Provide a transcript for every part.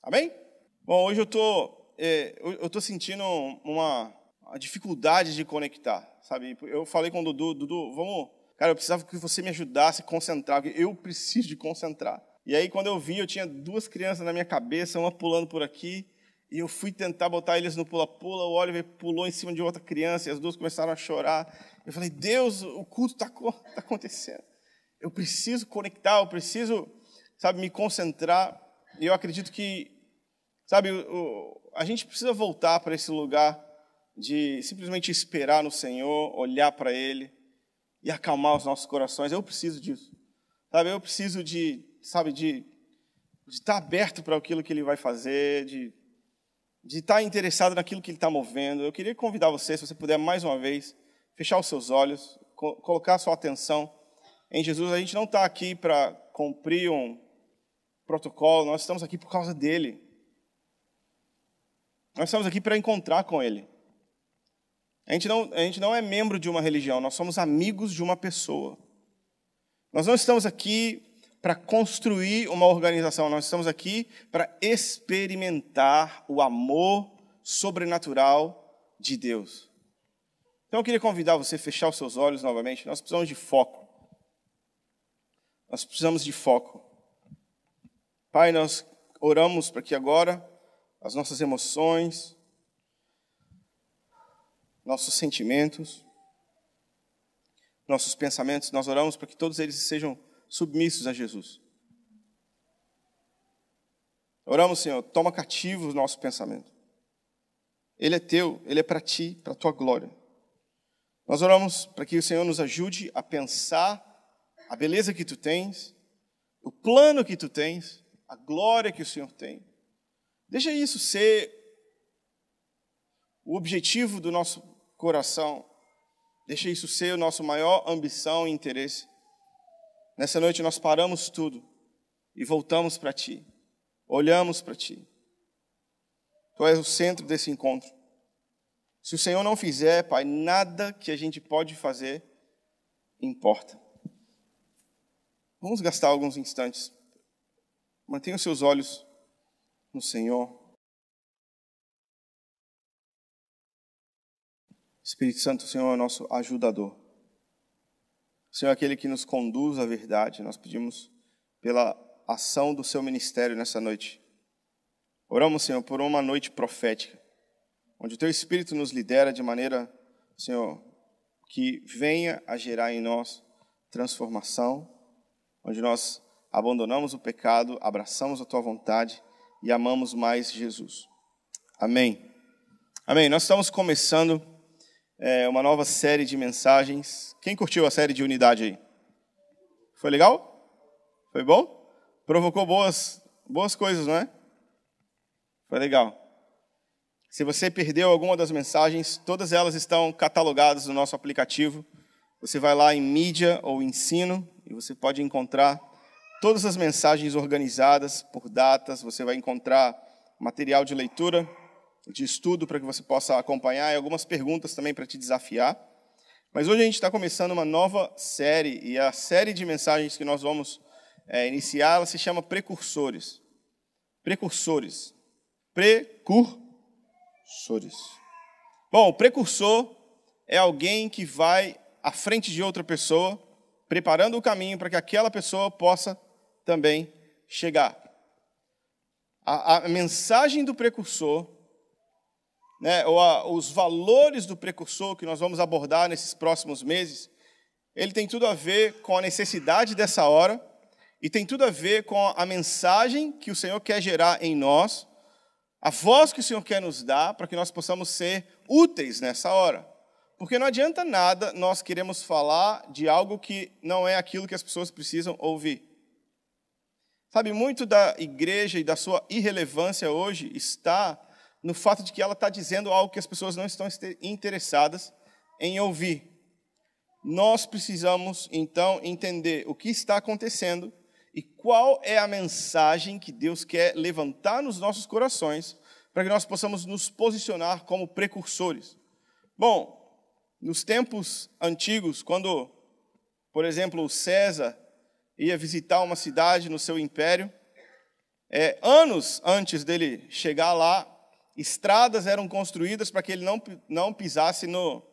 Amém? Bom, hoje eu tô sentindo uma dificuldade de conectar, sabe? Eu falei com o Dudu, vamos... Cara, eu precisava que você me ajudasse a concentrar, porque eu preciso de concentrar. E aí, quando eu vim, eu tinha duas crianças na minha cabeça, uma pulando por aqui, e eu fui tentar botar eles no pula-pula, o Oliver pulou em cima de outra criança, e as duas começaram a chorar. Eu falei, Deus, o culto está acontecendo. Eu preciso conectar, eu preciso, sabe, me concentrar. E eu acredito que, sabe, a gente precisa voltar para esse lugar de simplesmente esperar no Senhor, olhar para Ele e acalmar os nossos corações. Eu preciso disso. Sabe, eu preciso de estar aberto para aquilo que Ele vai fazer, de estar interessado naquilo que Ele está movendo. Eu queria convidar você, se você puder, mais uma vez, fechar os seus olhos, colocar a sua atenção em Jesus. A gente não está aqui para cumprir um protocolo, nós estamos aqui por causa dEle. Nós estamos aqui para encontrar com Ele. A gente não é membro de uma religião, nós somos amigos de uma pessoa. Nós não estamos aqui para construir uma organização, nós estamos aqui para experimentar o amor sobrenatural de Deus. Então eu queria convidar você a fechar os seus olhos novamente. Nós precisamos de foco. Nós precisamos de foco. Pai, nós oramos para que agora as nossas emoções, nossos sentimentos, nossos pensamentos, nós oramos para que todos eles sejam submissos a Jesus. Oramos, Senhor, toma cativo o nosso pensamento. Ele é teu, ele é para ti, para a tua glória. Nós oramos para que o Senhor nos ajude a pensar a beleza que tu tens, o plano que tu tens, a glória que o Senhor tem. Deixa isso ser o objetivo do nosso coração. Deixa isso ser a nossa maior ambição e interesse. Nessa noite nós paramos tudo e voltamos para Ti. Olhamos para Ti. Tu és o centro desse encontro. Se o Senhor não fizer, Pai, nada que a gente pode fazer importa. Vamos gastar alguns instantes. Mantenha os seus olhos no Senhor. Espírito Santo, o Senhor é o nosso ajudador. O Senhor é aquele que nos conduz à verdade. Nós pedimos pela ação do seu ministério nessa noite. Oramos, Senhor, por uma noite profética, onde o teu Espírito nos lidera de maneira, Senhor, que venha a gerar em nós transformação, onde nós abandonamos o pecado, abraçamos a tua vontade e amamos mais Jesus. Amém. Amém. Nós estamos começando uma nova série de mensagens. Quem curtiu a série de unidade aí? Foi legal? Foi bom? Provocou boas coisas, não é? Foi legal. Se você perdeu alguma das mensagens, todas elas estão catalogadas no nosso aplicativo. Você vai lá em mídia ou ensino e você pode encontrar todas as mensagens organizadas por datas. Você vai encontrar material de leitura, de estudo para que você possa acompanhar e algumas perguntas também para te desafiar. Mas hoje a gente está começando uma nova série e a série de mensagens que nós vamos iniciar, ela se chama Precursores. Precursores. Precursores. Bom, o precursor é alguém que vai à frente de outra pessoa, preparando o caminho para que aquela pessoa possa também chegar. A mensagem do precursor, né, ou os valores do precursor que nós vamos abordar nesses próximos meses, ele tem tudo a ver com a necessidade dessa hora e tem tudo a ver com a mensagem que o Senhor quer gerar em nós, a voz que o Senhor quer nos dar para que nós possamos ser úteis nessa hora. Porque não adianta nada nós queremos falar de algo que não é aquilo que as pessoas precisam ouvir. Sabe, muito da igreja e da sua irrelevância hoje está no fato de que ela está dizendo algo que as pessoas não estão interessadas em ouvir. Nós precisamos, então, entender o que está acontecendo e qual é a mensagem que Deus quer levantar nos nossos corações para que nós possamos nos posicionar como precursores. Bom, nos tempos antigos, quando, por exemplo, César ia visitar uma cidade no seu império, Anos antes dele chegar lá, estradas eram construídas para que ele não pisasse no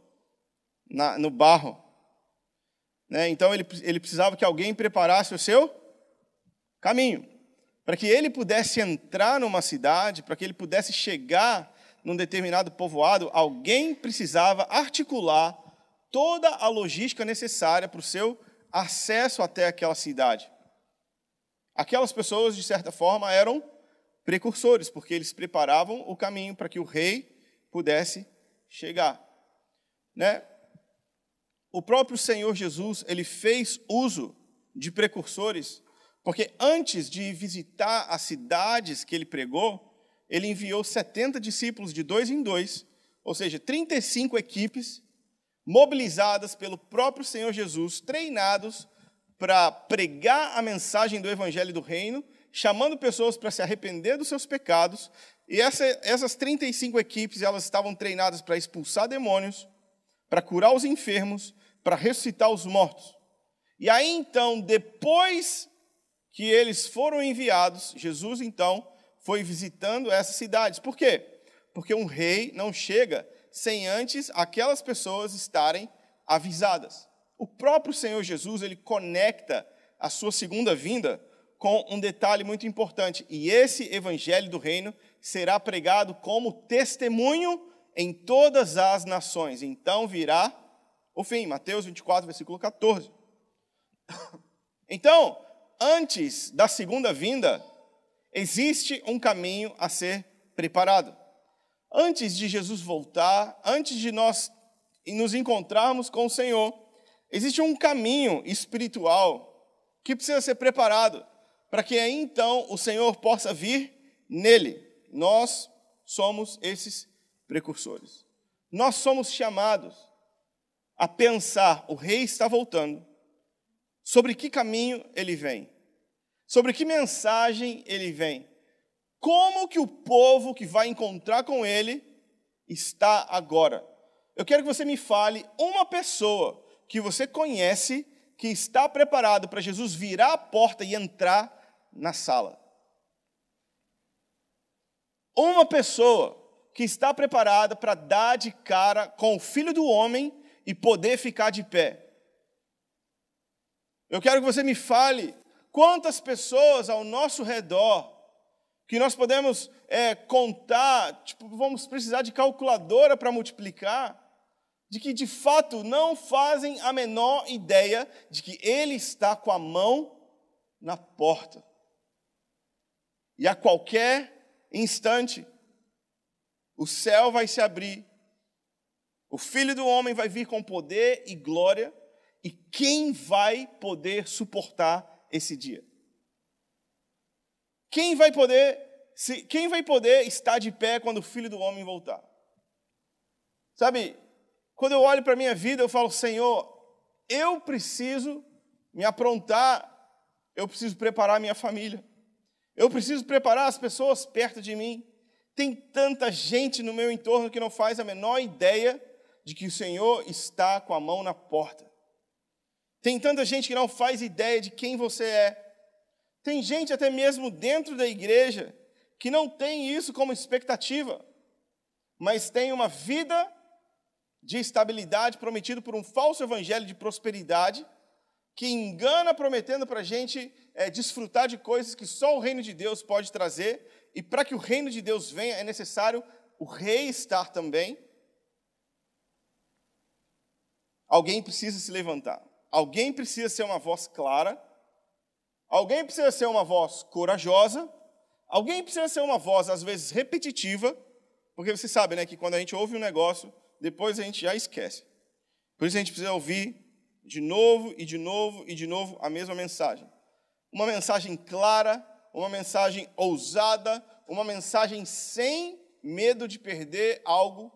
barro. Né? Então, ele precisava que alguém preparasse o seu caminho. Para que ele pudesse entrar numa cidade, para que ele pudesse chegar num determinado povoado, alguém precisava articular toda a logística necessária para o seu acesso até aquela cidade. Aquelas pessoas, de certa forma, eram precursores, porque eles preparavam o caminho para que o rei pudesse chegar. Né? O próprio Senhor Jesus, ele fez uso de precursores, porque antes de visitar as cidades que ele pregou, ele enviou 70 discípulos de 2 em 2, ou seja, 35 equipes mobilizadas pelo próprio Senhor Jesus, treinados para pregar a mensagem do Evangelho do Reino, chamando pessoas para se arrepender dos seus pecados. E essas 35 equipes, elas estavam treinadas para expulsar demônios, para curar os enfermos, para ressuscitar os mortos. E aí, então, depois que eles foram enviados, Jesus, então, foi visitando essas cidades. Por quê? Porque um rei não chega sem antes aquelas pessoas estarem avisadas. O próprio Senhor Jesus, ele conecta a sua segunda vinda com um detalhe muito importante. E esse evangelho do reino será pregado como testemunho em todas as nações. Então virá o fim. Mateus 24, versículo 14. Então, antes da segunda vinda, existe um caminho a ser preparado. Antes de Jesus voltar, antes de nós nos encontrarmos com o Senhor, existe um caminho espiritual que precisa ser preparado para que aí então o Senhor possa vir nele. Nós somos esses precursores. Nós somos chamados a pensar, o rei está voltando, sobre que caminho ele vem, sobre que mensagem ele vem, como que o povo que vai encontrar com ele está agora. Eu quero que você me fale uma pessoa que você conhece que está preparado para Jesus virar a porta e entrar na sala. Uma pessoa que está preparada para dar de cara com o Filho do Homem e poder ficar de pé. Eu quero que você me fale quantas pessoas ao nosso redor que nós podemos contar, vamos precisar de calculadora para multiplicar, de que de fato não fazem a menor ideia de que Ele está com a mão na porta. E a qualquer instante, o céu vai se abrir, o Filho do Homem vai vir com poder e glória, e quem vai poder suportar esse dia? Quem vai poder estar de pé quando o Filho do Homem voltar? Sabe, quando eu olho para a minha vida, eu falo, Senhor, eu preciso me aprontar, eu preciso preparar a minha família, eu preciso preparar as pessoas perto de mim. Tem tanta gente no meu entorno que não faz a menor ideia de que o Senhor está com a mão na porta. Tem tanta gente que não faz ideia de quem você é. Tem gente até mesmo dentro da igreja que não tem isso como expectativa, mas tem uma vida de estabilidade prometido por um falso evangelho de prosperidade que engana prometendo para a gente desfrutar de coisas que só o reino de Deus pode trazer, e para que o reino de Deus venha é necessário o rei estar também. Alguém precisa se levantar, alguém precisa ser uma voz clara, alguém precisa ser uma voz corajosa, alguém precisa ser uma voz às vezes repetitiva, porque você sabe, né, que quando a gente ouve um negócio, depois a gente já esquece. Por isso a gente precisa ouvir de novo e de novo e de novo a mesma mensagem. Uma mensagem clara, uma mensagem ousada, uma mensagem sem medo de perder algo,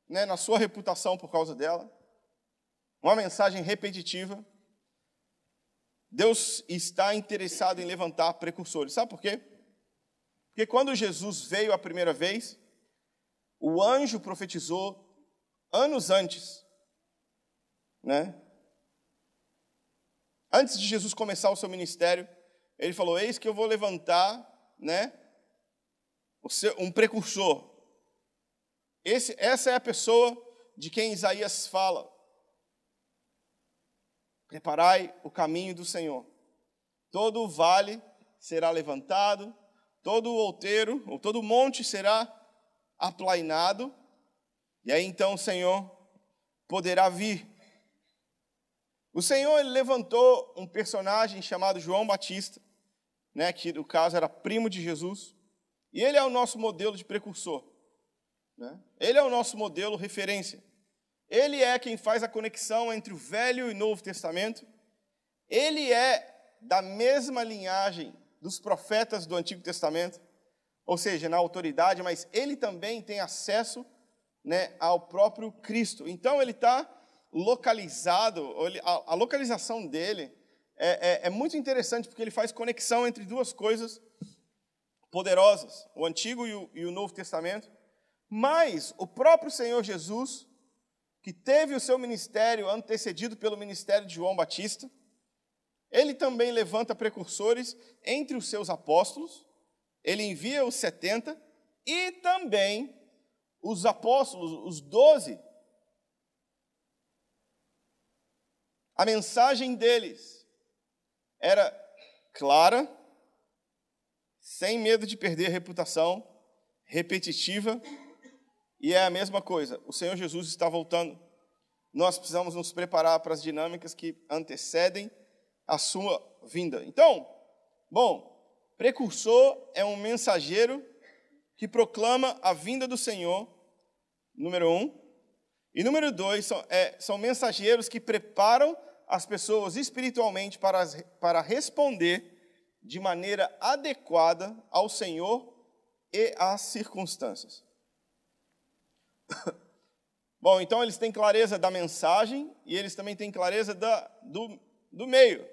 né, na sua reputação por causa dela. Uma mensagem repetitiva. Deus está interessado em levantar precursores. Sabe por quê? Porque quando Jesus veio a primeira vez, o anjo profetizou anos antes, né? Antes de Jesus começar o seu ministério, ele falou, eis que eu vou levantar, né, um precursor. Essa é a pessoa de quem Isaías fala. Preparai o caminho do Senhor. Todo o vale será levantado, todo o outeiro, ou todo o monte será aplainado, e aí então o Senhor poderá vir. O Senhor ele levantou um personagem chamado João Batista, né, que no caso era primo de Jesus, e ele é o nosso modelo de precursor, né? Ele é o nosso modelo referência. Ele é quem faz a conexão entre o Velho e o Novo Testamento. Ele é da mesma linhagem dos profetas do Antigo Testamento, ou seja, na autoridade, mas ele também tem acesso, né, ao próprio Cristo. Então ele está localizado, a localização dele é muito interessante, porque ele faz conexão entre duas coisas poderosas, o Antigo e o Novo Testamento, mas o próprio Senhor Jesus, que teve o seu ministério antecedido pelo ministério de João Batista, ele também levanta precursores entre os seus apóstolos, ele envia os 70 e também os apóstolos, os 12. A mensagem deles era clara, sem medo de perder a reputação, repetitiva, e é a mesma coisa. O Senhor Jesus está voltando. Nós precisamos nos preparar para as dinâmicas que antecedem a sua vinda. Então, precursor é um mensageiro que proclama a vinda do Senhor, número 1. E número 2, são mensageiros que preparam as pessoas espiritualmente para responder de maneira adequada ao Senhor e às circunstâncias. Bom, então eles têm clareza da mensagem e eles também têm clareza do meio.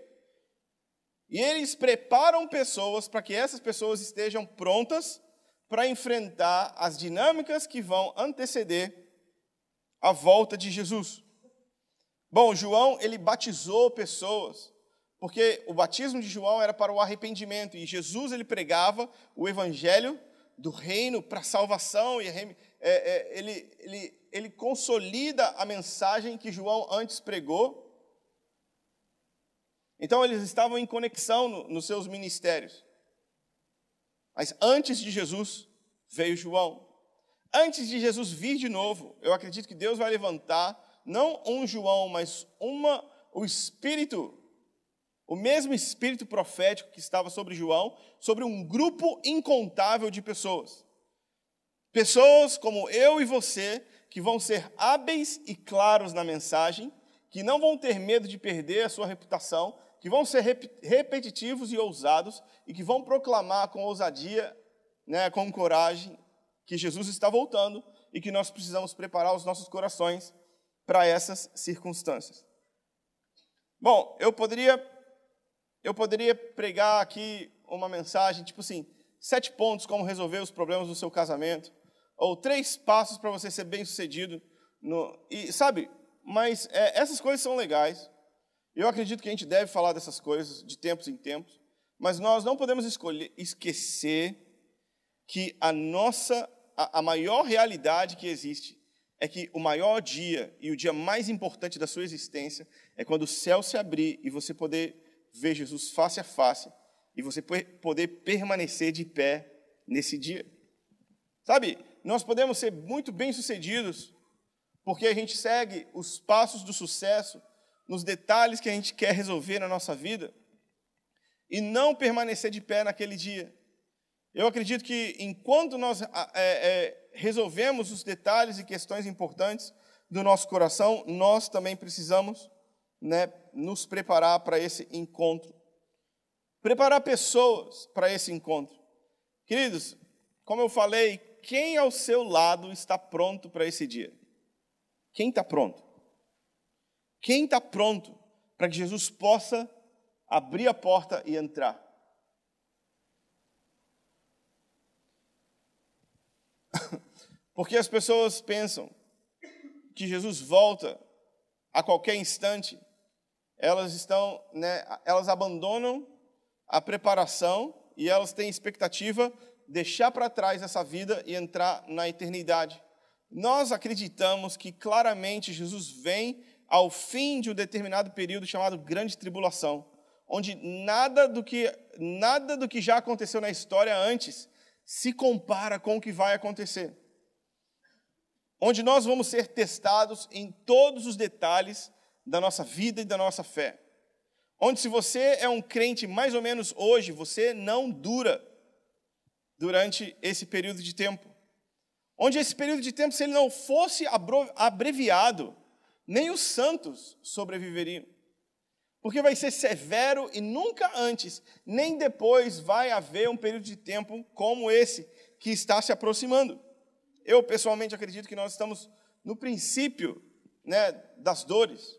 E eles preparam pessoas para que essas pessoas estejam prontas para enfrentar as dinâmicas que vão anteceder a volta de Jesus. Bom, João, ele batizou pessoas, porque o batismo de João era para o arrependimento, e Jesus, ele pregava o evangelho do reino para a salvação, e ele consolida a mensagem que João antes pregou. Então, eles estavam em conexão nos seus ministérios. Mas antes de Jesus, veio João. Antes de Jesus vir de novo, eu acredito que Deus vai levantar, não um João, mas o Espírito, o mesmo Espírito profético que estava sobre João, sobre um grupo incontável de pessoas. Pessoas como eu e você, que vão ser hábeis e claros na mensagem, que não vão ter medo de perder a sua reputação, que vão ser repetitivos e ousados, e que vão proclamar com ousadia, né, com coragem, que Jesus está voltando e que nós precisamos preparar os nossos corações para essas circunstâncias. Bom, eu poderia pregar aqui uma mensagem, tipo assim, 7 pontos como resolver os problemas do seu casamento, ou 3 passos para você ser bem-sucedido. Mas essas coisas são legais. Eu acredito que a gente deve falar dessas coisas de tempos em tempos, mas nós não podemos esquecer que a maior realidade que existe é que o maior dia e o dia mais importante da sua existência é quando o céu se abrir e você poder ver Jesus face a face e você poder permanecer de pé nesse dia. Sabe, nós podemos ser muito bem-sucedidos porque a gente segue os passos do sucesso nos detalhes que a gente quer resolver na nossa vida e não permanecer de pé naquele dia. Eu acredito que enquanto nós resolvemos os detalhes e questões importantes do nosso coração, nós também precisamos, né, nos preparar para esse encontro. Preparar pessoas para esse encontro. Queridos, como eu falei, quem ao seu lado está pronto para esse dia? Quem está pronto? Quem está pronto para que Jesus possa abrir a porta e entrar? Porque as pessoas pensam que Jesus volta a qualquer instante, elas abandonam a preparação e elas têm expectativa de deixar para trás essa vida e entrar na eternidade. Nós acreditamos que claramente Jesus vem ao fim de um determinado período chamado Grande Tribulação, onde nada do que já aconteceu na história antes se compara com o que vai acontecer. Onde nós vamos ser testados em todos os detalhes da nossa vida e da nossa fé. Onde, se você é um crente mais ou menos hoje, você não dura durante esse período de tempo. Onde esse período de tempo, se ele não fosse abreviado, nem os santos sobreviveriam. Porque vai ser severo e nunca antes, nem depois, vai haver um período de tempo como esse que está se aproximando. Eu, pessoalmente, acredito que nós estamos no princípio, das dores.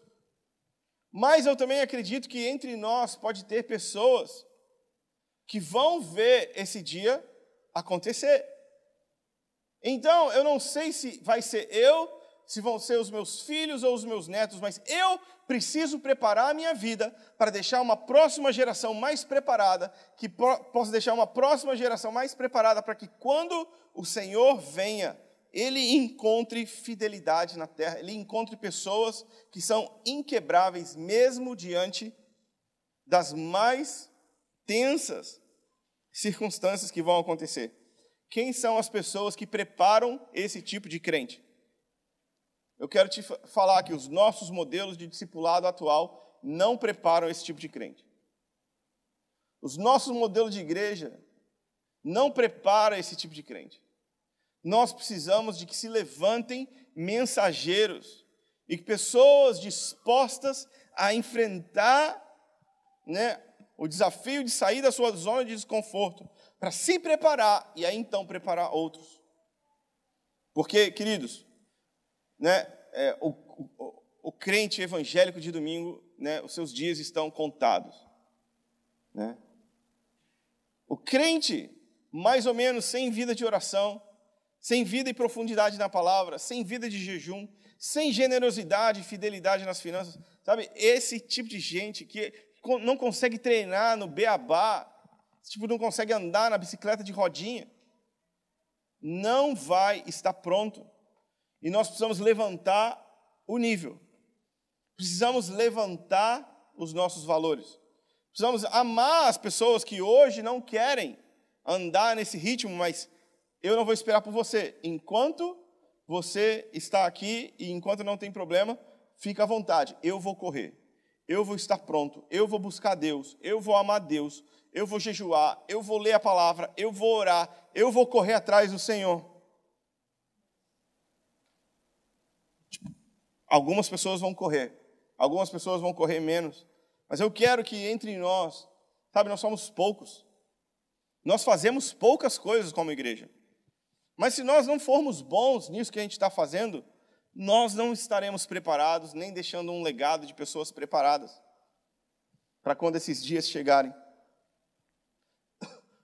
Mas eu também acredito que entre nós pode ter pessoas que vão ver esse dia acontecer. Então, eu não sei se vai ser eu, se vão ser os meus filhos ou os meus netos, mas eu preciso preparar a minha vida para deixar uma próxima geração mais preparada, que possa deixar uma próxima geração mais preparada para que quando o Senhor venha, Ele encontre fidelidade na terra, Ele encontre pessoas que são inquebráveis, mesmo diante das mais tensas circunstâncias que vão acontecer. Quem são as pessoas que preparam esse tipo de crente? Eu quero te falar que os nossos modelos de discipulado atual não preparam esse tipo de crente. Os nossos modelos de igreja não preparam esse tipo de crente. Nós precisamos de que se levantem mensageiros e que pessoas dispostas a enfrentar, o desafio de sair da sua zona de desconforto para se preparar e aí então preparar outros. Porque, queridos, o crente evangélico de domingo, os seus dias estão contados. O crente, mais ou menos, sem vida de oração, sem vida e profundidade na palavra, sem vida de jejum, sem generosidade e fidelidade nas finanças, sabe? Esse tipo de gente que não consegue treinar no beabá, não consegue andar na bicicleta de rodinha, não vai estar pronto. E nós precisamos levantar o nível. Precisamos levantar os nossos valores. Precisamos amar as pessoas que hoje não querem andar nesse ritmo, mas eu não vou esperar por você. Enquanto você está aqui e enquanto não tem problema, fica à vontade. Eu vou correr. Eu vou estar pronto. Eu vou buscar Deus. Eu vou amar Deus. Eu vou jejuar. Eu vou ler a palavra. Eu vou orar. Eu vou correr atrás do Senhor. Algumas pessoas vão correr. Algumas pessoas vão correr menos. Mas eu quero que entre nós, nós somos poucos. Nós fazemos poucas coisas como igreja. Mas se nós não formos bons nisso que a gente está fazendo, nós não estaremos preparados, nem deixando um legado de pessoas preparadas para quando esses dias chegarem.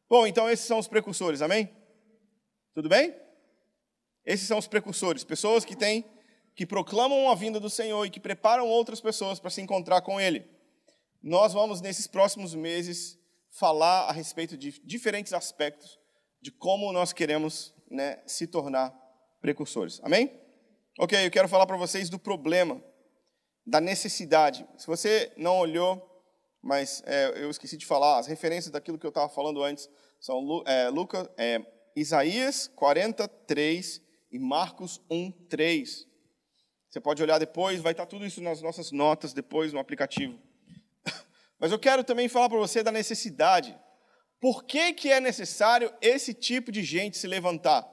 Bom, então esses são os precursores, amém? Tudo bem? Esses são os precursores, pessoas que proclamam a vinda do Senhor e que preparam outras pessoas para se encontrar com Ele. Nós vamos, nesses próximos meses, falar a respeito de diferentes aspectos de como nós queremos se tornar precursores. Amém? Ok, eu quero falar para vocês do problema, da necessidade. Se você não olhou, mas eu esqueci de falar, as referências daquilo que eu estava falando antes são Isaías 43 e Marcos 1:3. Você pode olhar depois, vai estar tudo isso nas nossas notas depois no aplicativo. Mas eu quero também falar para você da necessidade. Por que é necessário esse tipo de gente se levantar?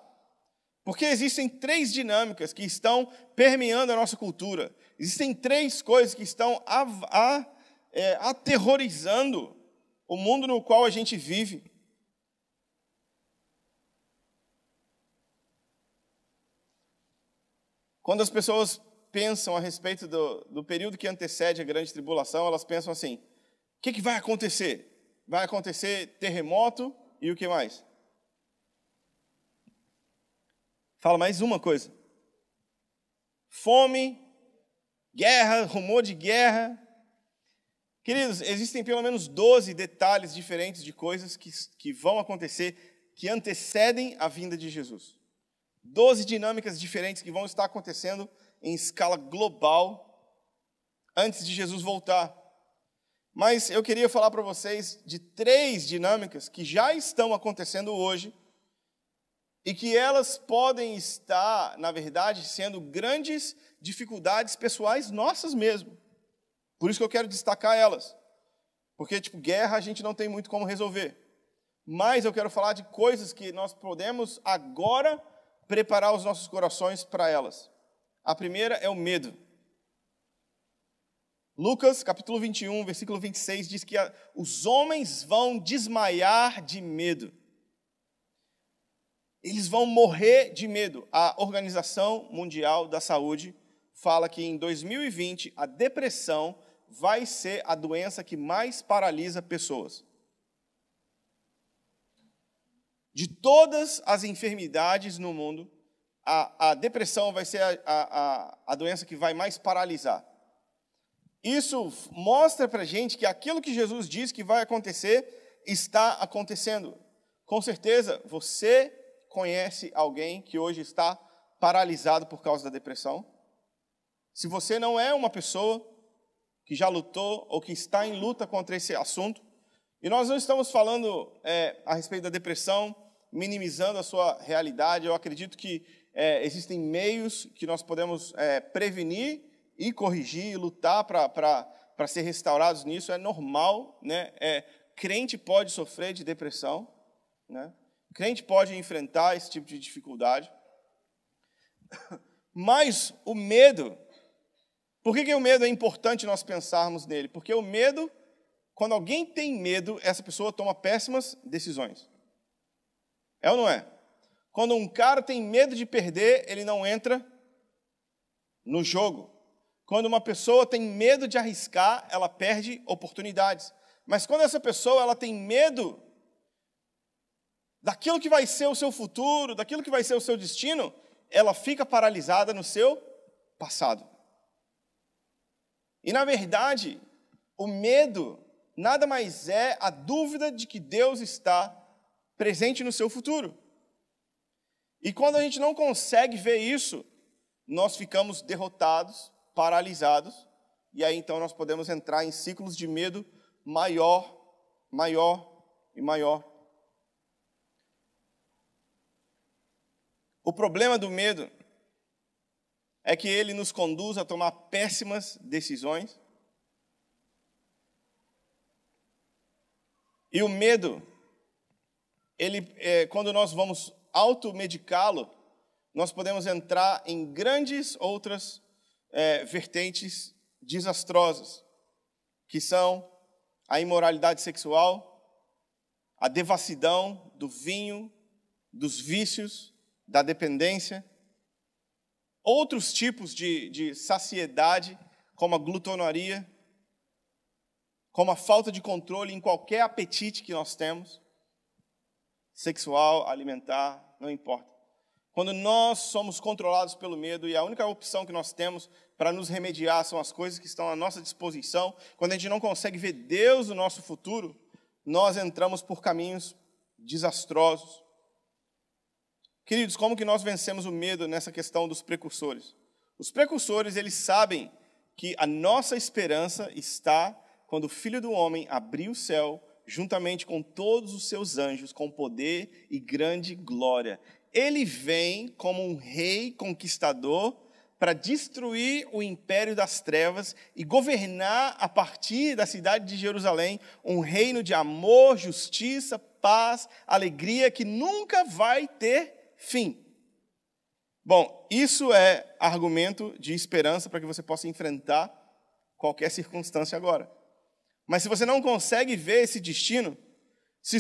Porque existem 3 dinâmicas que estão permeando a nossa cultura. Existem 3 coisas que estão aterrorizando o mundo no qual a gente vive. Quando as pessoas pensam a respeito do período que antecede a grande tribulação, elas pensam assim: o que vai acontecer? Vai acontecer terremoto e o que mais? Fala mais uma coisa. Fome, guerra, rumor de guerra. Queridos, existem pelo menos 12 detalhes diferentes de coisas que vão acontecer, que antecedem a vinda de Jesus. 12 dinâmicas diferentes que vão estar acontecendo em escala global antes de Jesus voltar. Mas eu queria falar para vocês de 3 dinâmicas que já estão acontecendo hoje e que elas podem estar, na verdade, sendo grandes dificuldades pessoais nossas mesmo. Por isso que eu quero destacar elas. Porque, guerra a gente não tem muito como resolver. Mas eu quero falar de coisas que nós podemos agora preparar os nossos corações para elas. A primeira é o medo. Lucas, capítulo 21, versículo 26, diz que os homens vão desmaiar de medo. Eles vão morrer de medo. A Organização Mundial da Saúde fala que em 2020 a depressão vai ser a doença que mais paralisa pessoas. De todas as enfermidades no mundo, a depressão vai ser a doença que vai mais paralisar. Isso mostra para a gente que aquilo que Jesus diz que vai acontecer, está acontecendo. Com certeza, você conhece alguém que hoje está paralisado por causa da depressão? Se você não é uma pessoa que já lutou ou que está em luta contra esse assunto, e nós não estamos falando a respeito da depressão, minimizando a sua realidade. Eu acredito que existem meios que nós podemos prevenir e corrigir e lutar para ser restaurados nisso. É normal, né? Crente pode sofrer de depressão, né? Crente pode enfrentar esse tipo de dificuldade. Mas o medo, por que o medo é importante nós pensarmos nele? Porque o medo, quando alguém tem medo, essa pessoa toma péssimas decisões. É ou não é? Quando um cara tem medo de perder, ele não entra no jogo. Quando uma pessoa tem medo de arriscar, ela perde oportunidades. Mas quando essa pessoa ela tem medo daquilo que vai ser o seu futuro, daquilo que vai ser o seu destino, ela fica paralisada no seu passado. E, na verdade, o medo nada mais é a dúvida de que Deus está presente no seu futuro. E quando a gente não consegue ver isso, nós ficamos derrotados, paralisados, e aí então nós podemos entrar em ciclos de medo maior, maior e maior. O problema do medo é que ele nos conduz a tomar péssimas decisões. E o medo, quando nós vamos automedicá-lo, nós podemos entrar em grandes outras vertentes desastrosas, que são a imoralidade sexual, a devassidão do vinho, dos vícios, da dependência, outros tipos de saciedade, como a glutonaria, como a falta de controle em qualquer apetite que nós temos, sexual, alimentar, não importa. Quando nós somos controlados pelo medo e a única opção que nós temos para nos remediar são as coisas que estão à nossa disposição, quando a gente não consegue ver Deus no nosso futuro, nós entramos por caminhos desastrosos. Queridos, como que nós vencemos o medo nessa questão dos precursores? Os precursores, eles sabem que a nossa esperança está quando o Filho do Homem abrir o céu, juntamente com todos os seus anjos, com poder e grande glória. Ele vem como um rei conquistador para destruir o império das trevas e governar a partir da cidade de Jerusalém um reino de amor, justiça, paz, alegria que nunca vai ter fim. Bom, isso é argumento de esperança para que você possa enfrentar qualquer circunstância agora. Mas se você não consegue ver esse destino, se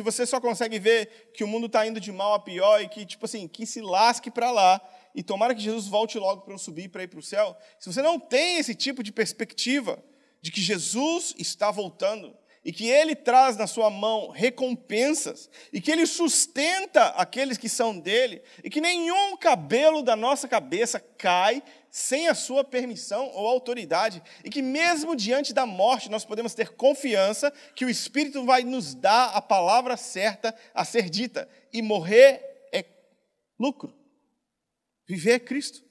você só consegue ver que o mundo está indo de mal a pior e que, que se lasque para lá, e tomara que Jesus volte logo para eu subir, para ir para o céu, se você não tem esse tipo de perspectiva de que Jesus está voltando, e que Ele traz na sua mão recompensas, e que Ele sustenta aqueles que são dele, e que nenhum cabelo da nossa cabeça cai sem a sua permissão ou autoridade, e que mesmo diante da morte nós podemos ter confiança que o Espírito vai nos dar a palavra certa a ser dita, e morrer é lucro, viver é Cristo.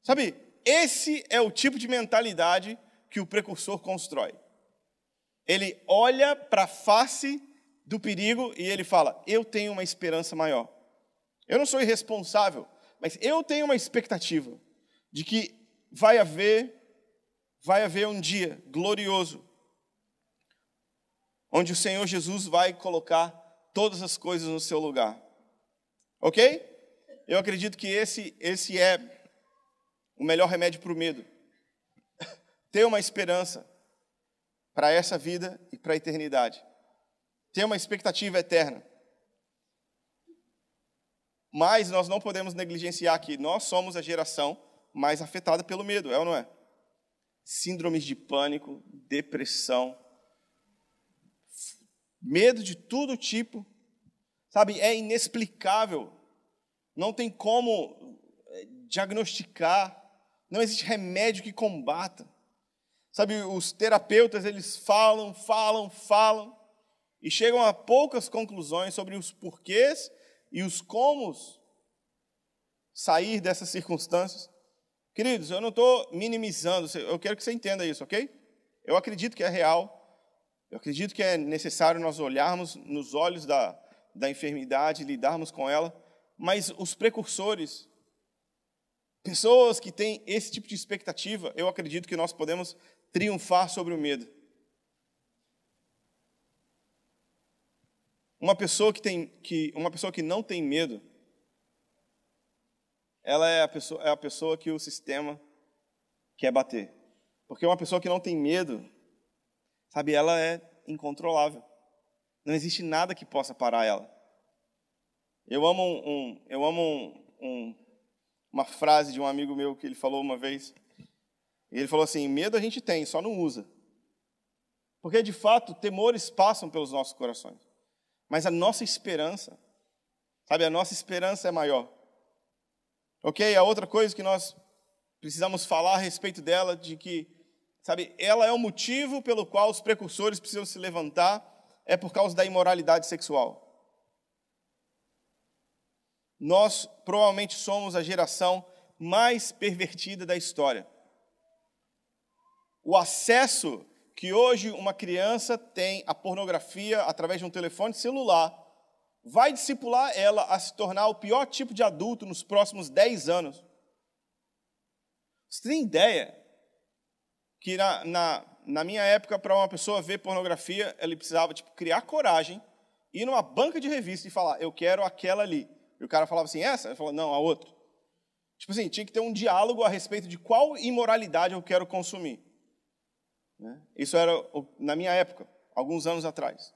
Sabe, esse é o tipo de mentalidade que o precursor constrói. Ele olha para a face do perigo e ele fala, eu tenho uma esperança maior. Eu não sou irresponsável, mas eu tenho uma expectativa de que vai haver um dia glorioso, onde o Senhor Jesus vai colocar todas as coisas no seu lugar. Ok? Eu acredito que esse é o melhor remédio para o medo. Ter uma esperança para essa vida e para a eternidade. Ter uma expectativa eterna. Mas nós não podemos negligenciar que nós somos a geração mais afetada pelo medo, é ou não é? Síndromes de pânico, depressão, medo de todo tipo, sabe? É inexplicável. Não tem como diagnosticar. Não existe remédio que combata. Sabe, os terapeutas, eles falam, e chegam a poucas conclusões sobre os porquês e os comos sair dessas circunstâncias. Queridos, eu não estou minimizando, eu quero que você entenda isso, ok? Eu acredito que é real, eu acredito que é necessário nós olharmos nos olhos da enfermidade, lidarmos com ela, mas os precursores, pessoas que têm esse tipo de expectativa, eu acredito que nós podemos triunfar sobre o medo. Uma pessoa que não tem medo, ela é a pessoa que o sistema quer bater. Porque uma pessoa que não tem medo, sabe, ela é incontrolável. Não existe nada que possa parar ela. Eu amo uma frase de um amigo meu que ele falou uma vez. Ele falou assim, medo a gente tem, só não usa. Porque, de fato, temores passam pelos nossos corações. Mas a nossa esperança, sabe, a nossa esperança é maior. Ok? A outra coisa que nós precisamos falar a respeito dela, de que, sabe, ela é o motivo pelo qual os precursores precisam se levantar, é por causa da imoralidade sexual. Nós provavelmente somos a geração mais pervertida da história. O acesso que hoje uma criança tem à pornografia através de um telefone celular vai discipular ela a se tornar o pior tipo de adulto nos próximos 10 anos. Você tem ideia que na minha época, para uma pessoa ver pornografia, ele precisava criar coragem, ir numa banca de revista e falar, eu quero aquela ali. E o cara falava assim, essa? Ele falou, não, a outra. Tipo assim, tinha que ter um diálogo a respeito de qual imoralidade eu quero consumir. Isso era na minha época, alguns anos atrás.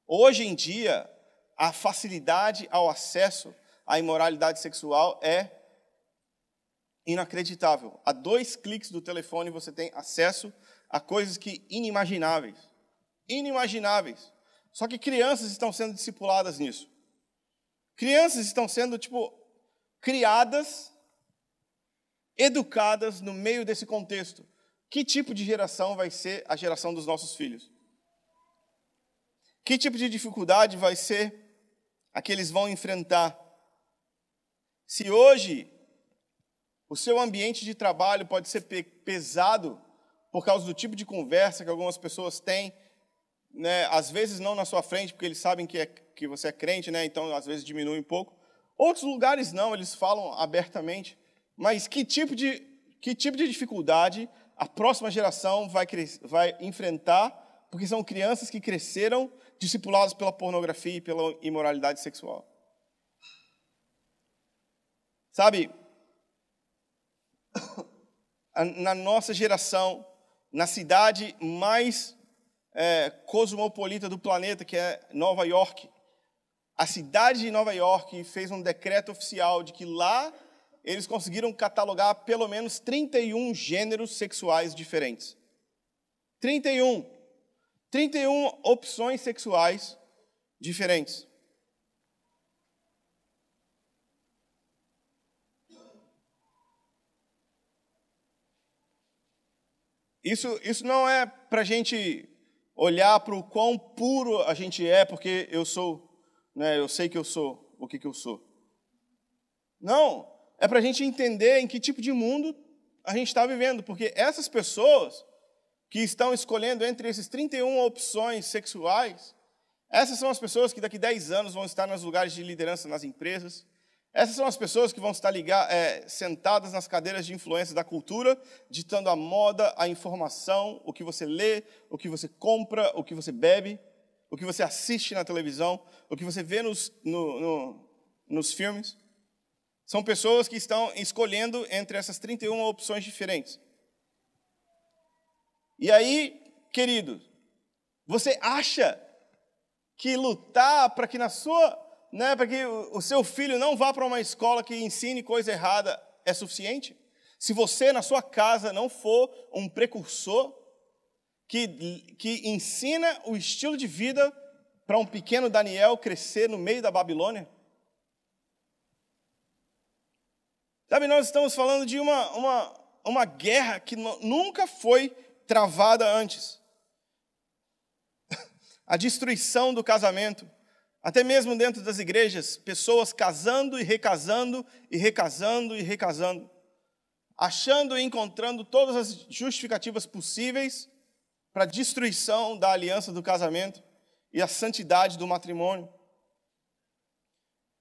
Hoje em dia, a facilidade ao acesso à imoralidade sexual é inacreditável. A 2 cliques do telefone você tem acesso a coisas que inimagináveis. Inimagináveis. Só que crianças estão sendo discipuladas nisso. Crianças estão sendo, criadas, educadas no meio desse contexto. Que tipo de geração vai ser a geração dos nossos filhos? Que tipo de dificuldade vai ser a que eles vão enfrentar? Se hoje o seu ambiente de trabalho pode ser pesado por causa do tipo de conversa que algumas pessoas têm, né? Às vezes não na sua frente, porque eles sabem que você é crente, né? Então às vezes diminui um pouco. Outros lugares não, eles falam abertamente. Mas que tipo de dificuldade a próxima geração vai enfrentar, porque são crianças que cresceram discipuladas pela pornografia e pela imoralidade sexual. Sabe, na nossa geração, na cidade mais cosmopolita do planeta, que é Nova York, a cidade de Nova York fez um decreto oficial de que lá eles conseguiram catalogar pelo menos 31 gêneros sexuais diferentes. 31. 31 opções sexuais diferentes. Isso não é para a gente olhar para o quão puro a gente é, porque eu sou, né, eu sei que eu sou o que eu sou. Não, é para a gente entender em que tipo de mundo a gente está vivendo, porque essas pessoas que estão escolhendo entre esses 31 opções sexuais, essas são as pessoas que daqui a 10 anos vão estar nos lugares de liderança nas empresas. Essas são as pessoas que vão estar sentadas nas cadeiras de influência da cultura, ditando a moda, a informação, o que você lê, o que você compra, o que você bebe, o que você assiste na televisão, o que você vê nos filmes. São pessoas que estão escolhendo entre essas 31 opções diferentes. E aí, querido, você acha que lutar para que para que o seu filho não vá para uma escola que ensine coisa errada é suficiente? Se você, na sua casa, não for um precursor que ensina o estilo de vida para um pequeno Daniel crescer no meio da Babilônia? Sabe, nós estamos falando de uma guerra que nunca foi travada antes. A destruição do casamento. Até mesmo dentro das igrejas, pessoas casando e recasando, e recasando e recasando, achando e encontrando todas as justificativas possíveis para a destruição da aliança do casamento e a santidade do matrimônio.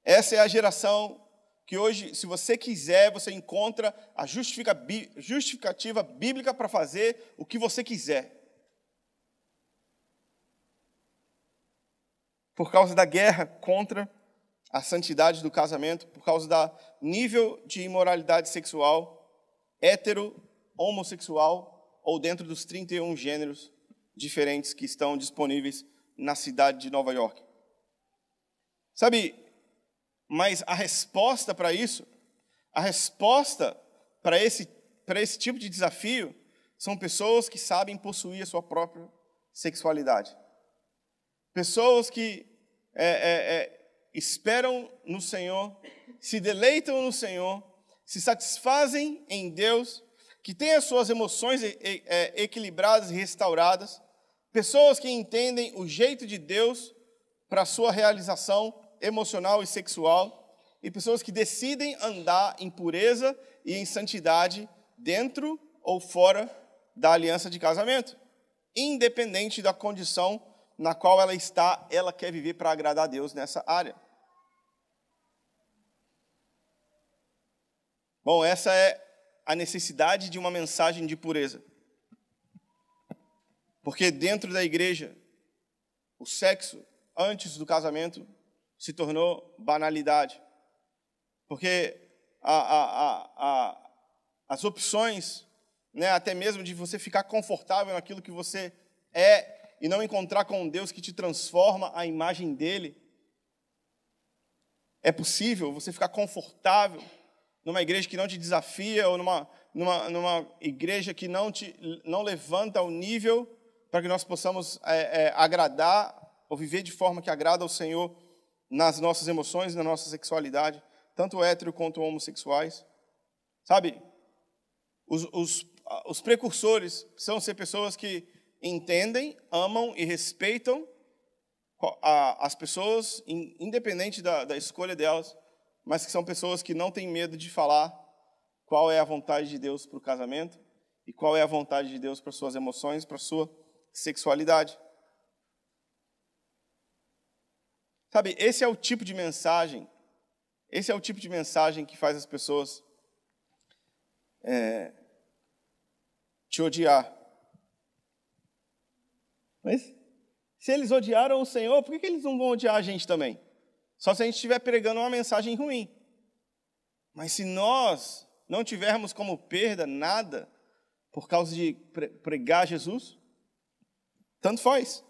Essa é a geração que hoje, se você quiser, você encontra a justificativa bíblica para fazer o que você quiser. Por causa da guerra contra a santidade do casamento, por causa do nível de imoralidade sexual, hétero, homossexual, ou dentro dos 31 gêneros diferentes que estão disponíveis na cidade de Nova York. Sabe, mas a resposta para isso, a resposta para esse tipo de desafio, são pessoas que sabem possuir a sua própria sexualidade. Pessoas que esperam no Senhor, se deleitam no Senhor, se satisfazem em Deus, que têm as suas emoções equilibradas e restauradas. Pessoas que entendem o jeito de Deus para a sua realização emocional e sexual. E pessoas que decidem andar em pureza e em santidade dentro ou fora da aliança de casamento, independente da condição na qual ela está, ela quer viver para agradar a Deus nessa área. Bom, essa é a necessidade de uma mensagem de pureza. Porque dentro da igreja, o sexo antes do casamento se tornou banalidade. Porque as opções, né, até mesmo de você ficar confortável naquilo que você é, e não encontrar com um Deus que te transforma à imagem dele. É possível você ficar confortável numa igreja que não te desafia, ou numa igreja que não levanta o nível para que nós possamos agradar ou viver de forma que agrada ao Senhor nas nossas emoções, na nossa sexualidade, tanto hétero quanto homossexuais. Sabe, os precursores precisam ser pessoas que entendem, amam e respeitam as pessoas, independente da escolha delas, mas que são pessoas que não têm medo de falar qual é a vontade de Deus para o casamento e qual é a vontade de Deus para suas emoções, para sua sexualidade. Sabe, esse é o tipo de mensagem que faz as pessoas te odiar. Mas se eles odiaram o Senhor, por que eles não vão odiar a gente também? Só se a gente estiver pregando uma mensagem ruim. Mas se nós não tivermos como perda nada por causa de pregar Jesus, tanto faz.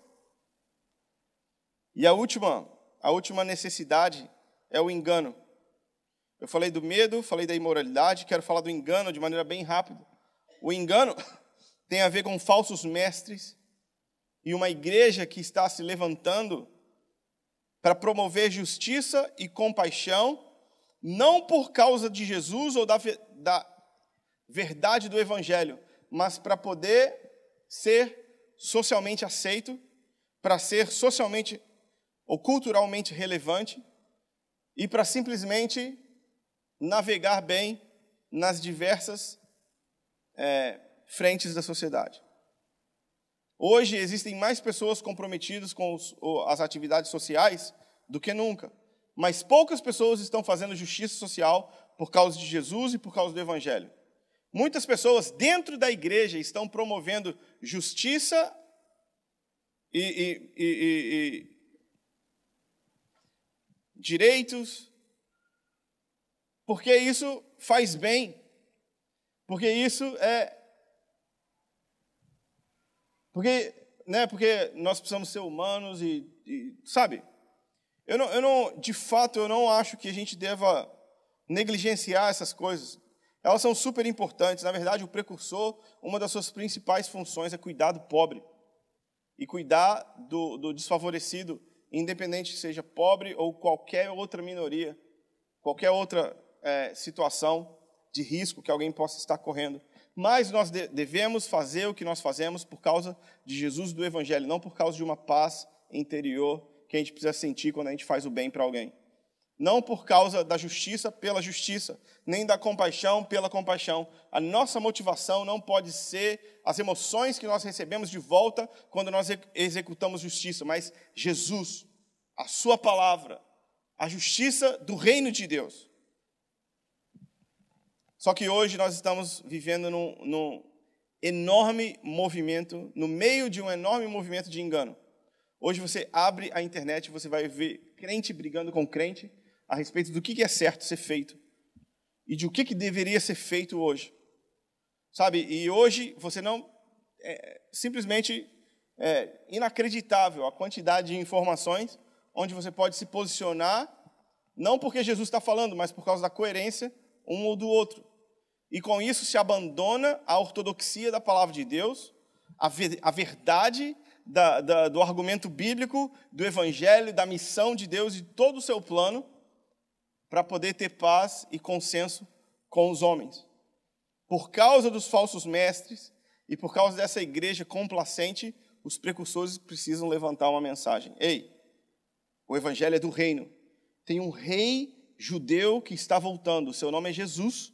E a última necessidade é o engano. Eu falei do medo, falei da imoralidade, quero falar do engano de maneira bem rápida. O engano tem a ver com falsos mestres, e uma igreja que está se levantando para promover justiça e compaixão, não por causa de Jesus ou da verdade do Evangelho, mas para poder ser socialmente aceito, para ser socialmente ou culturalmente relevante e para simplesmente navegar bem nas diversas frentes da sociedade. Hoje existem mais pessoas comprometidas com as atividades sociais do que nunca, mas poucas pessoas estão fazendo justiça social por causa de Jesus e por causa do Evangelho. Muitas pessoas dentro da igreja estão promovendo justiça e direitos, porque isso faz bem, porque isso porque nós precisamos ser humanos sabe? De fato, eu não acho que a gente deva negligenciar essas coisas. Elas são super importantes. Na verdade, o precursor, uma das suas principais funções é cuidar do pobre e cuidar do desfavorecido, independente seja pobre ou qualquer outra minoria, qualquer outra situação de risco que alguém possa estar correndo. Mas nós devemos fazer o que nós fazemos por causa de Jesus e do Evangelho, não por causa de uma paz interior que a gente precisa sentir quando a gente faz o bem para alguém. Não por causa da justiça pela justiça, nem da compaixão pela compaixão. A nossa motivação não pode ser as emoções que nós recebemos de volta quando nós executamos justiça, mas Jesus, a sua palavra, a justiça do reino de Deus. Só que hoje nós estamos vivendo num enorme movimento, no meio de um enorme movimento de engano. Hoje você abre a internet e você vai ver crente brigando com crente a respeito do que é certo ser feito e de o que deveria ser feito hoje. Sabe? E hoje você não... simplesmente inacreditável a quantidade de informações onde você pode se posicionar, não porque Jesus está falando, mas por causa da coerência um ou do outro. E com isso se abandona a ortodoxia da palavra de Deus, a verdade do argumento bíblico, do evangelho, da missão de Deus e todo o seu plano para poder ter paz e consenso com os homens. Por causa dos falsos mestres e por causa dessa igreja complacente, os precursores precisam levantar uma mensagem. Ei, o evangelho é do reino. Tem um rei judeu que está voltando, seu nome é Jesus.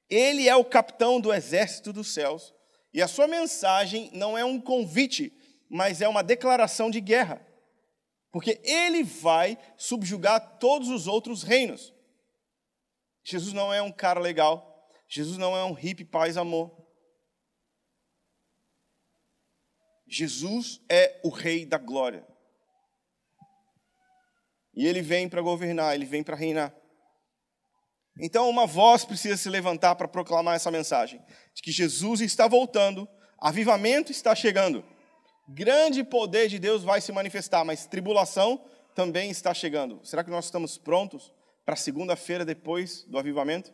Ele é o capitão do exército dos céus. E a sua mensagem não é um convite, mas é uma declaração de guerra. Porque ele vai subjugar todos os outros reinos. Jesus não é um cara legal. Jesus não é um hippie paz amor. Jesus é o rei da glória. E ele vem para governar, ele vem para reinar. Então uma voz precisa se levantar para proclamar essa mensagem, de que Jesus está voltando, avivamento está chegando, grande poder de Deus vai se manifestar, mas tribulação também está chegando. Será que nós estamos prontos para a segunda-feira depois do avivamento?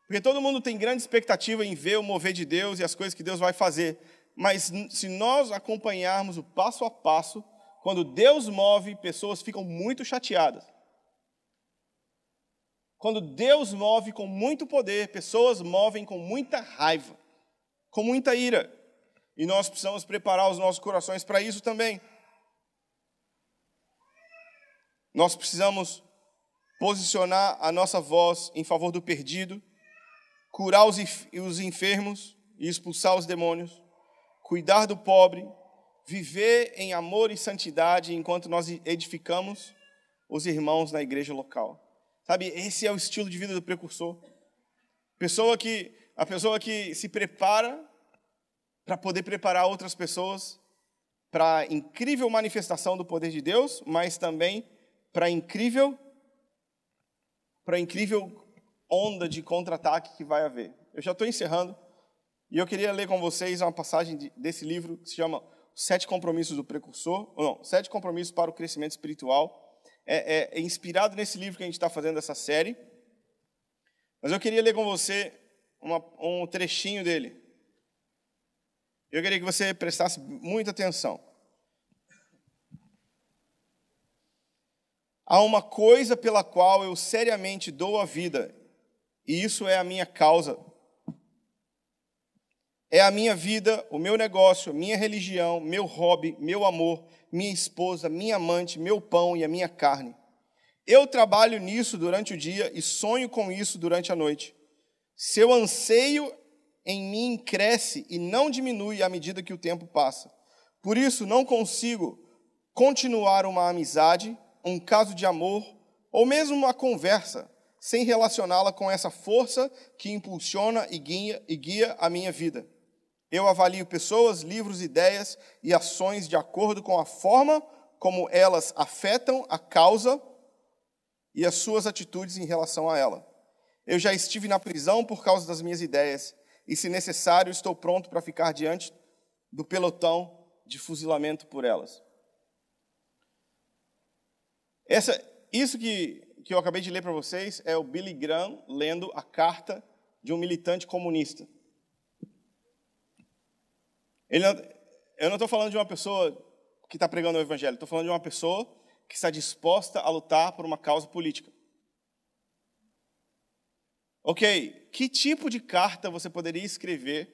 Porque todo mundo tem grande expectativa em ver o mover de Deus e as coisas que Deus vai fazer, mas se nós acompanharmos o passo a passo, quando Deus move, pessoas ficam muito chateadas. Quando Deus move com muito poder, pessoas movem com muita raiva, com muita ira. E nós precisamos preparar os nossos corações para isso também. Nós precisamos posicionar a nossa voz em favor do perdido, curar os enfermos e expulsar os demônios, cuidar do pobre, viver em amor e santidade enquanto nós edificamos os irmãos na igreja local. Sabe, esse é o estilo de vida do precursor. A pessoa que se prepara para poder preparar outras pessoas para a incrível manifestação do poder de Deus, mas também para a incrível onda de contra-ataque que vai haver. Eu já estou encerrando, e eu queria ler com vocês uma passagem desse livro que se chama 7 Compromissos do Precursor, 7 Compromissos para o Crescimento Espiritual. É inspirado nesse livro que a gente está fazendo essa série. Mas eu queria ler com você um trechinho dele. eu queria que você prestasse muita atenção. Há uma coisa pela qual eu seriamente dou a vida, e isso é a minha causa. É a minha vida, o meu negócio, minha religião, meu hobby, meu amor, minha esposa, minha amante, meu pão e a minha carne. Eu trabalho nisso durante o dia e sonho com isso durante a noite. Seu anseio em mim cresce e não diminui à medida que o tempo passa. Por isso, não consigo continuar uma amizade, um caso de amor, ou mesmo uma conversa, sem relacioná-la com essa força que impulsiona e guia a minha vida. Eu avalio pessoas, livros, ideias e ações de acordo com a forma como elas afetam a causa e as suas atitudes em relação a ela. Eu já estive na prisão por causa das minhas ideias, e, se necessário, estou pronto para ficar diante do pelotão de fuzilamento por elas. Isso que eu acabei de ler para vocês é o Billy Graham lendo a carta de um militante comunista. Eu não estou falando de uma pessoa que está pregando o evangelho, estou falando de uma pessoa que está disposta a lutar por uma causa política. Ok, que tipo de carta você poderia escrever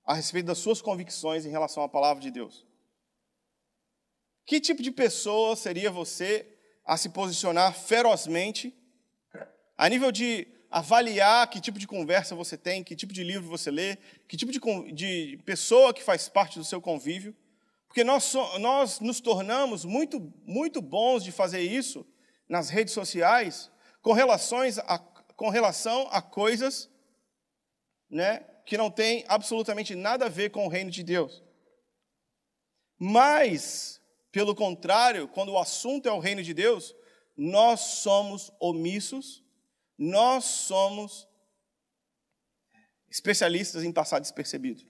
a respeito das suas convicções em relação à palavra de Deus? Que tipo de pessoa seria você a se posicionar ferozmente, a nível de avaliar que tipo de conversa você tem, que tipo de livro você lê, que tipo de pessoa que faz parte do seu convívio? Porque nós nos tornamos muito bons de fazer isso nas redes sociais com relação a coisas, né, que não tem absolutamente nada a ver com o reino de Deus. Mas, pelo contrário, quando o assunto é o reino de Deus, nós somos omissos, nós somos especialistas em passar despercebido.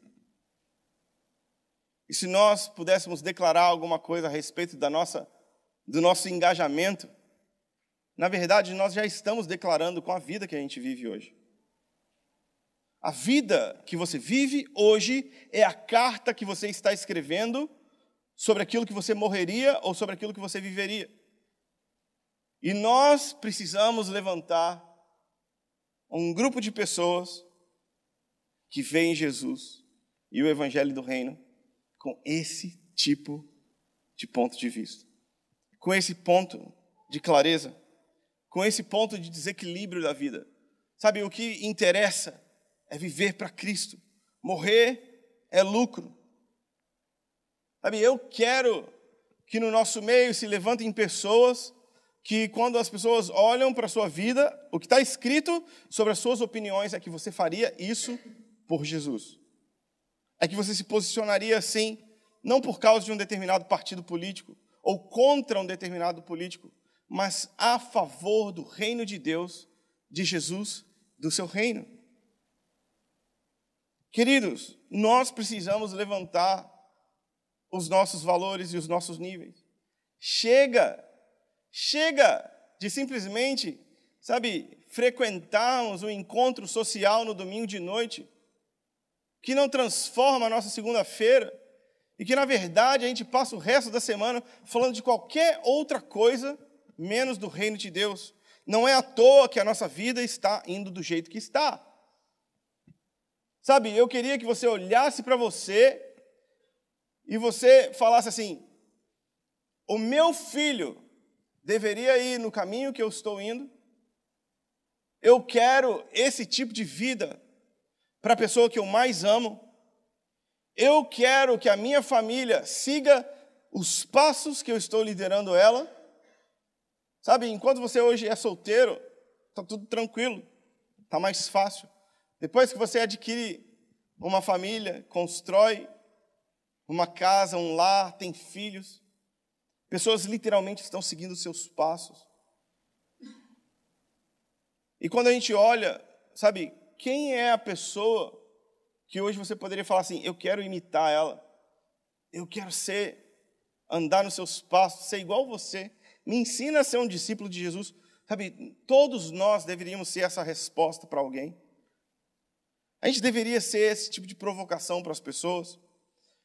E se nós pudéssemos declarar alguma coisa a respeito do nosso engajamento, na verdade, nós já estamos declarando com a vida que a gente vive hoje. A vida que você vive hoje é a carta que você está escrevendo sobre aquilo que você morreria ou sobre aquilo que você viveria. E nós precisamos levantar um grupo de pessoas que veem Jesus e o Evangelho do Reino com esse tipo de ponto de vista, com esse ponto de clareza, com esse ponto de desequilíbrio da vida. Sabe, o que interessa é viver para Cristo. Morrer é lucro. Sabe, eu quero que no nosso meio se levantem pessoas que, quando as pessoas olham para a sua vida, o que está escrito sobre as suas opiniões é que você faria isso por Jesus. É que você se posicionaria assim, não por causa de um determinado partido político, ou contra um determinado político, mas a favor do reino de Deus, de Jesus, do seu reino. Queridos, nós precisamos levantar os nossos valores e os nossos níveis. Chega de simplesmente, frequentarmos um encontro social no domingo de noite, que não transforma a nossa segunda-feira, e que, na verdade, a gente passa o resto da semana falando de qualquer outra coisa, menos do reino de Deus. Não é à toa que a nossa vida está indo do jeito que está. Sabe, eu queria que você olhasse para você e você falasse assim: o meu filho deveria ir no caminho que eu estou indo. Eu quero esse tipo de vida para a pessoa que eu mais amo. Eu quero que a minha família siga os passos que eu estou liderando ela. Sabe, enquanto você hoje é solteiro, está tudo tranquilo, está mais fácil. Depois que você adquire uma família, constrói uma casa, um lar, tem filhos, pessoas literalmente estão seguindo os seus passos. E quando a gente olha, sabe, quem é a pessoa que hoje você poderia falar assim: eu quero imitar ela, eu quero andar nos seus passos, ser igual você, me ensina a ser um discípulo de Jesus. Sabe, todos nós deveríamos ser essa resposta para alguém. A gente deveria ser esse tipo de provocação para as pessoas.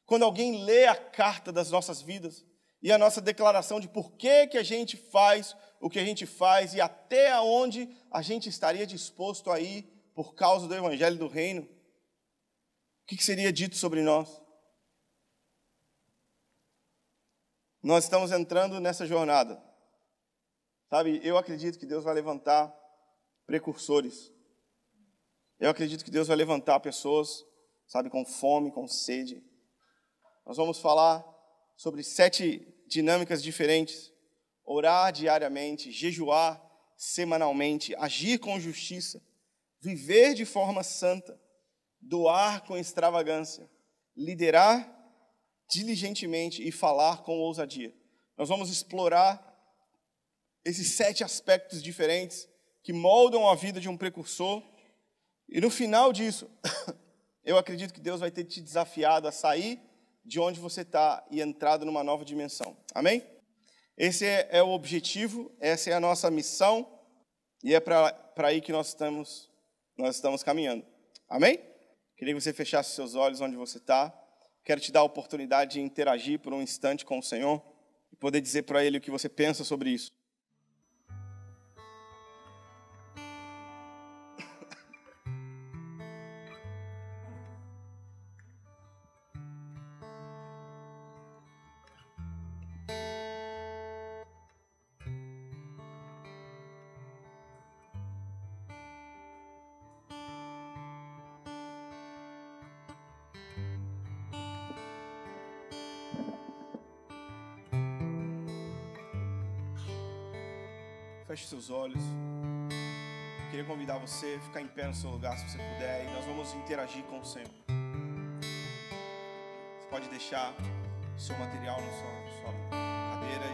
Quando alguém lê a carta das nossas vidas e a nossa declaração de por que a gente faz o que a gente faz e até onde a gente estaria disposto a ir por causa do Evangelho do Reino, o que seria dito sobre nós? Nós estamos entrando nessa jornada. Sabe, eu acredito que Deus vai levantar precursores. Eu acredito que Deus vai levantar pessoas, sabe, com fome, com sede. Nós vamos falar sobre 7 dinâmicas diferentes. Orar diariamente, jejuar semanalmente, agir com justiça, viver de forma santa, doar com extravagância, liderar diligentemente e falar com ousadia. Nós vamos explorar esses 7 aspectos diferentes que moldam a vida de um precursor. E no final disso, eu acredito que Deus vai ter te desafiado a sair de onde você está e entrado numa nova dimensão. Amém? Esse é o objetivo, essa é a nossa missão e é para aí que nós estamos caminhando. Amém? Queria que você fechasse seus olhos onde você está. Quero te dar a oportunidade de interagir por um instante com o Senhor e poder dizer para Ele o que você pensa sobre isso. Feche seus olhos. Queria convidar você a ficar em pé no seu lugar, se você puder, e nós vamos interagir com o Senhor. Você pode deixar o seu material na sua cadeira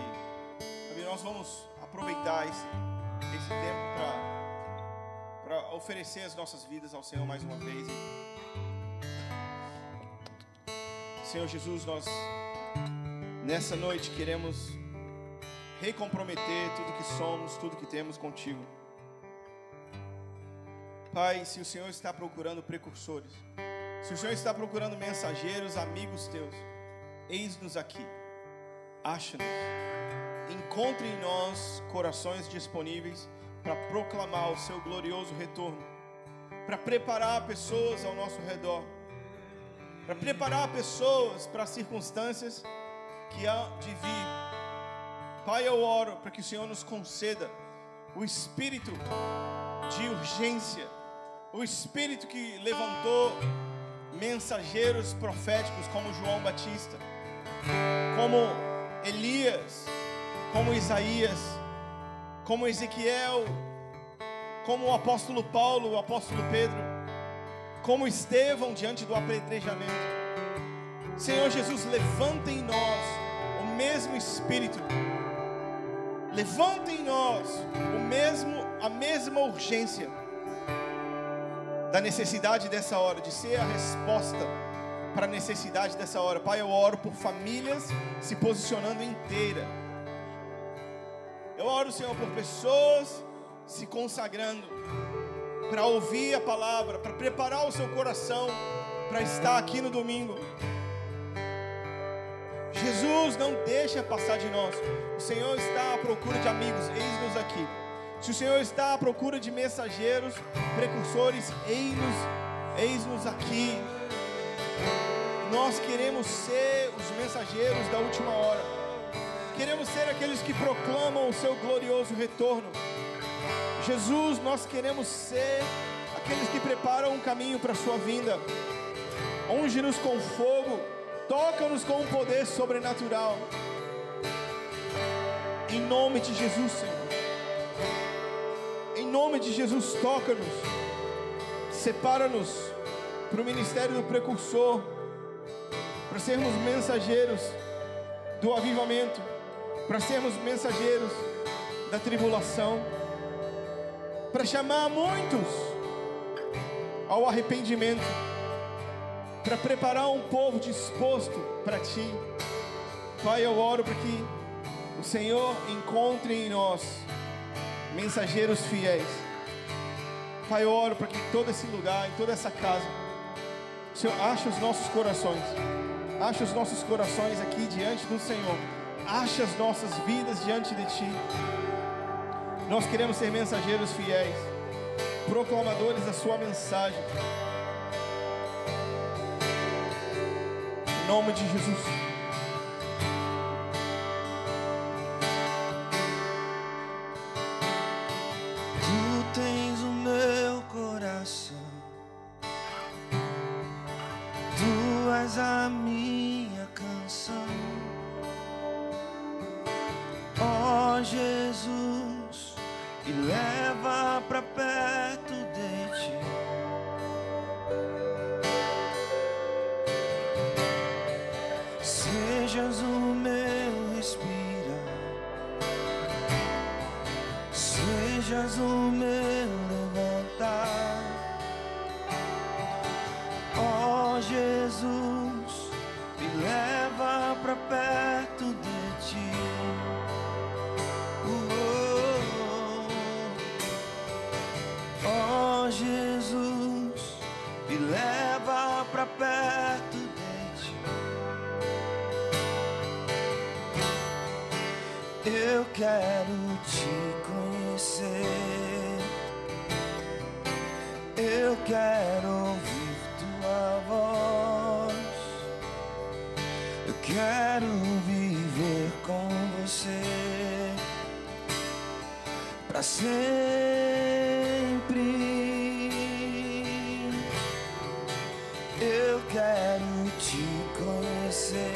e nós vamos aproveitar esse tempo para oferecer as nossas vidas ao Senhor mais uma vez. Senhor Jesus, nós nessa noite queremos recomprometer tudo que somos, tudo que temos contigo. Pai, se o Senhor está procurando precursores, se o Senhor está procurando mensageiros, amigos teus, eis-nos aqui, acha-nos, encontre em nós corações disponíveis para proclamar o seu glorioso retorno, para preparar pessoas ao nosso redor, para preparar pessoas para as circunstâncias que há de vir. Pai, eu oro para que o Senhor nos conceda o espírito de urgência, o espírito que levantou mensageiros proféticos como João Batista, como Elias, como Isaías, como Ezequiel, como o apóstolo Paulo, o apóstolo Pedro, como Estevão diante do apedrejamento. Senhor Jesus, levanta em nós o mesmo espírito. Levanta em nós a mesma urgência da necessidade dessa hora, de ser a resposta para a necessidade dessa hora. Pai, eu oro por famílias se posicionando inteira. Eu oro, Senhor, por pessoas se consagrando para ouvir a palavra, para preparar o seu coração para estar aqui no domingo. Jesus, não deixa passar de nós. O Senhor está à procura de amigos, eis-nos aqui. Se o Senhor está à procura de mensageiros, precursores, eis-nos aqui. Nós queremos ser os mensageiros da última hora. Queremos ser aqueles que proclamam o seu glorioso retorno. Jesus, nós queremos ser aqueles que preparam um caminho para a sua vinda. Unge-nos com fogo. Toca-nos com um poder sobrenatural. Em nome de Jesus, Senhor. Em nome de Jesus, toca-nos. Separa-nos para o ministério do precursor, para sermos mensageiros do avivamento, para sermos mensageiros da tribulação, para chamar muitos ao arrependimento, para preparar um povo disposto para Ti. Pai, eu oro para que o Senhor encontre em nós mensageiros fiéis. Pai, eu oro para que em todo esse lugar, em toda essa casa, o Senhor ache os nossos corações Acha os nossos corações aqui diante do Senhor. Acha as nossas vidas diante de Ti. Nós queremos ser mensageiros fiéis, proclamadores da Sua mensagem. Em nome de Jesus. Tu tens o meu coração, Tu és a minha canção. Ó Jesus, me leva pra perto de Ti. Sejas o meu respirar, sejas o meu levantar. Ó Jesus, me leva pra perto de Ti. Ó Jesus, me leva pra perto de Ti. Eu quero Te conhecer, eu quero ouvir Tua voz, eu quero viver com Você pra sempre. Eu quero Te conhecer,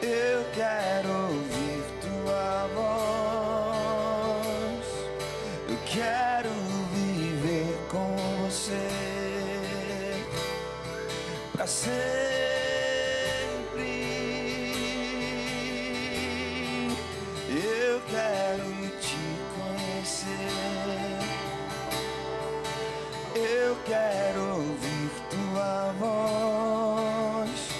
eu quero ouvir Tua voz, eu quero viver com Você pra sempre. Eu quero Te conhecer, eu quero ouvir Tua voz,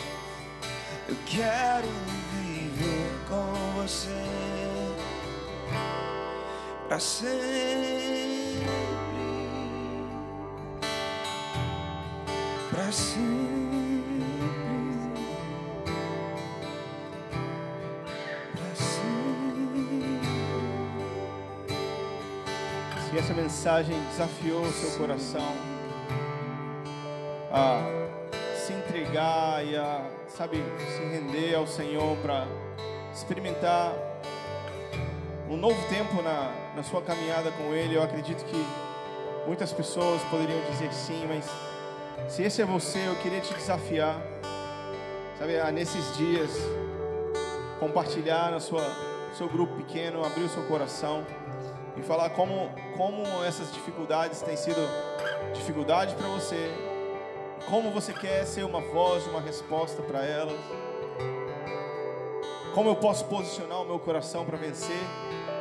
eu quero viver com Você pra sempre, pra sempre, pra sempre. Se essa mensagem desafiou o seu coração a se entregar e a, se render ao Senhor para experimentar um novo tempo na sua caminhada com Ele, eu acredito que muitas pessoas poderiam dizer sim, mas se esse é você, eu queria te desafiar, a nesses dias compartilhar no seu grupo pequeno, abrir o seu coração e falar como essas dificuldades têm sido dificuldade para você, como você quer ser uma voz, uma resposta para elas, como eu posso posicionar o meu coração para vencer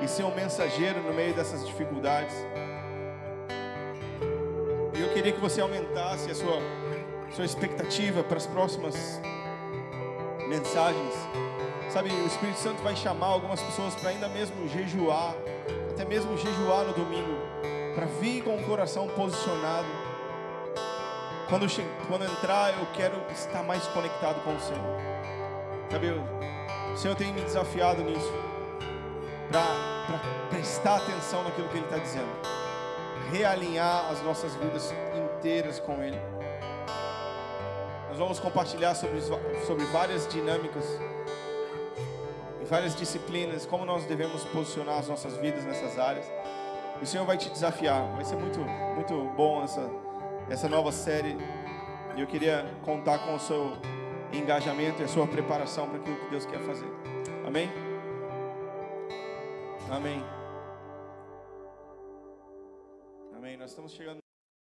e ser um mensageiro no meio dessas dificuldades. E eu queria que você aumentasse a sua expectativa para as próximas mensagens. O Espírito Santo vai chamar algumas pessoas para ainda mesmo jejuar, até mesmo jejuar no domingo, para vir com o coração posicionado. Quando entrar, eu quero estar mais conectado com o Senhor. O Senhor tem me desafiado nisso, para prestar atenção naquilo que Ele está dizendo, realinhar as nossas vidas inteiras com Ele. Nós vamos compartilhar sobre várias dinâmicas e várias disciplinas, como nós devemos posicionar as nossas vidas nessas áreas. E o Senhor vai te desafiar. Vai ser muito, muito bom essa nova série. E eu queria contar com o seu engajamento e a sua preparação para aquilo que Deus quer fazer. Amém? Amém. Amém. Nós estamos chegando.